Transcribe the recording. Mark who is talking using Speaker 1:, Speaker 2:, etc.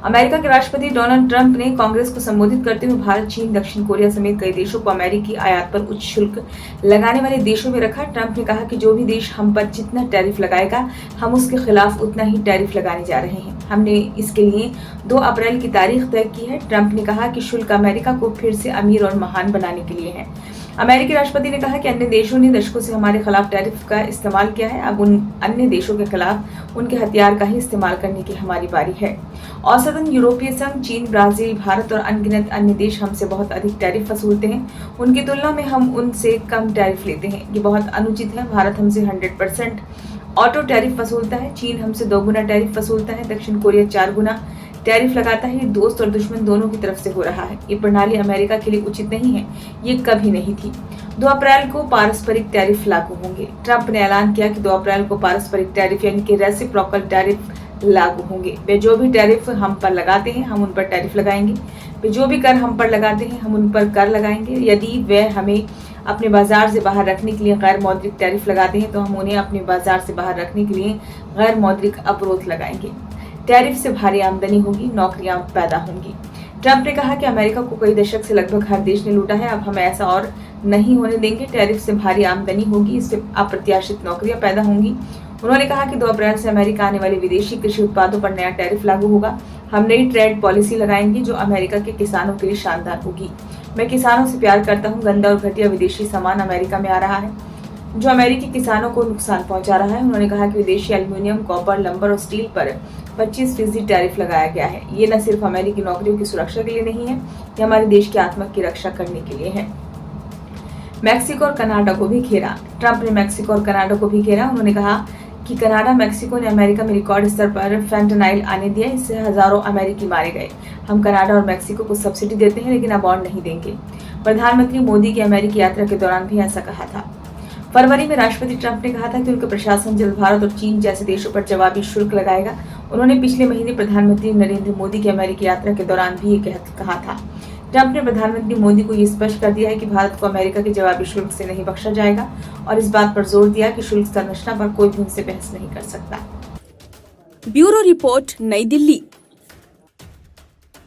Speaker 1: America के राष्ट्रपति Donald Trump ने कांग्रेस को संबोधित करते हुए भारत, चीन, दक्षिण कोरिया समेत कई देशों को अमेरिकी आयात पर उच्च शुल्क लगाने वाले देशों में रखा। ट्रंप ने कहा कि जो भी देश हम पर जितना टैरिफ लगाएगा, हम उसके खिलाफ उतना ही टैरिफ लगाने जा रहे हैं। हमने इसके लिए 2 अप्रैल की तारीख तय की है। ट्रंप ने कहा कि शुल्क अमेरिका को फिर से अमीर और महान बनाने के लिए है। अमेरिकी राष्ट्रपति ने कहा कि अन्य देशों ने दशकों से हमारे खिलाफ टैरिफ का इस्तेमाल किया है, अब उन अन्य देशों के खिलाफ उनके हथियार का ही इस्तेमाल करने की हमारी बारी है। औसतन यूरोपीय संघ, चीन, ब्राजील, भारत और अनगिनत अन्य देश हमसे बहुत अधिक टैरिफ वसूलते हैं। उनकी तुलना में हम उनसे कम टैरिफ लेते हैं। ये बहुत अनुचित है। भारत हमसे 100% ऑटो टैरिफ वसूलता है। चीन हमसे 2 गुना टैरिफ वसूलता है। दक्षिण कोरिया 4 गुना टैरिफ लगाता है। ये दोस्त और दुश्मन दोनों की तरफ से हो रहा है। ये प्रणाली अमेरिका के लिए उचित नहीं है। ये कभी नहीं थी। 2 अप्रैल को पारस्परिक टैरिफ लागू होंगे। ट्रंप ने ऐलान किया कि 2 अप्रैल को पारस्परिक टैरिफ यानी कि रेसिप्रोकल टैरिफ लागू होंगे। वे जो भी टैरिफ हम पर लगाते हैं, हम उन पर टैरिफ लगाएंगे। वे जो भी कर हम पर लगाते हैं, हम उन पर कर लगाएंगे। यदि वे हमें अपने बाजार से बाहर रखने के लिए गैर मौद्रिक टैरिफ लगाते हैं, तो हम उन्हें अपने बाजार से बाहर रखने के लिए गैर मौद्रिक अवरोध लगाएंगे। टैरिफ से भारी आमदनी होगी, नौकरियां पैदा होंगी। ट्रंप ने कहा कि अमेरिका को कई दशक से लगभग हर देश ने लूटा है, अब हम ऐसा और नहीं होने देंगे। टैरिफ से भारी आमदनी होगी, इससे अप्रत्याशित नौकरियां पैदा होंगी। उन्होंने कहा कि 2 अप्रैल से अमेरिका आने वाले विदेशी कृषि उत्पादों पर नया टैरिफ लागू होगा। हम नई ट्रेड पॉलिसी लगाएंगे जो अमेरिका के किसानों के लिए शानदार होगी। मैं किसानों से प्यार करता हूँ। गंदा और घटिया विदेशी सामान अमेरिका में आ रहा है जो अमेरिकी किसानों को नुकसान पहुंचा रहा है। उन्होंने कहा कि विदेशी एल्यूमिनियम, कॉपर, लंबर और स्टील पर 25% टैरिफ लगाया गया है। ये न सिर्फ अमेरिकी नौकरियों की सुरक्षा के लिए नहीं है, ये हमारे देश के आत्मा की रक्षा करने के लिए है। मैक्सिको और कनाडा को भी घेरा। ट्रंप ने मैक्सिको और कनाडा को भी घेरा। उन्होंने कहा कि कनाडा, मैक्सिको ने अमेरिका में रिकॉर्ड स्तर पर फेंटानाइल आने दिया, इससे हजारों अमेरिकी मारे गए। हम कनाडा और मैक्सिको को सब्सिडी देते हैं, लेकिन अब और नहीं देंगे। प्रधानमंत्री मोदी की अमेरिकी यात्रा के दौरान भी ऐसा कहा था। फरवरी में राष्ट्रपति ट्रंप ने कहा था कि उनका प्रशासन जल्द भारत और चीन जैसे देशों पर जवाबी शुल्क लगाएगा। उन्होंने पिछले महीने प्रधानमंत्री नरेंद्र मोदी की अमेरिकी यात्रा के दौरान भी ये कहा था। ट्रंप ने प्रधानमंत्री मोदी को ये स्पष्ट कर दिया है कि भारत को अमेरिका के जवाबी शुल्क से नहीं बख्शा जाएगा और इस बात पर जोर दिया कि शुल्क संरचना पर कोई भी उनसे बहस नहीं कर सकता।
Speaker 2: ब्यूरो रिपोर्ट, नई दिल्ली।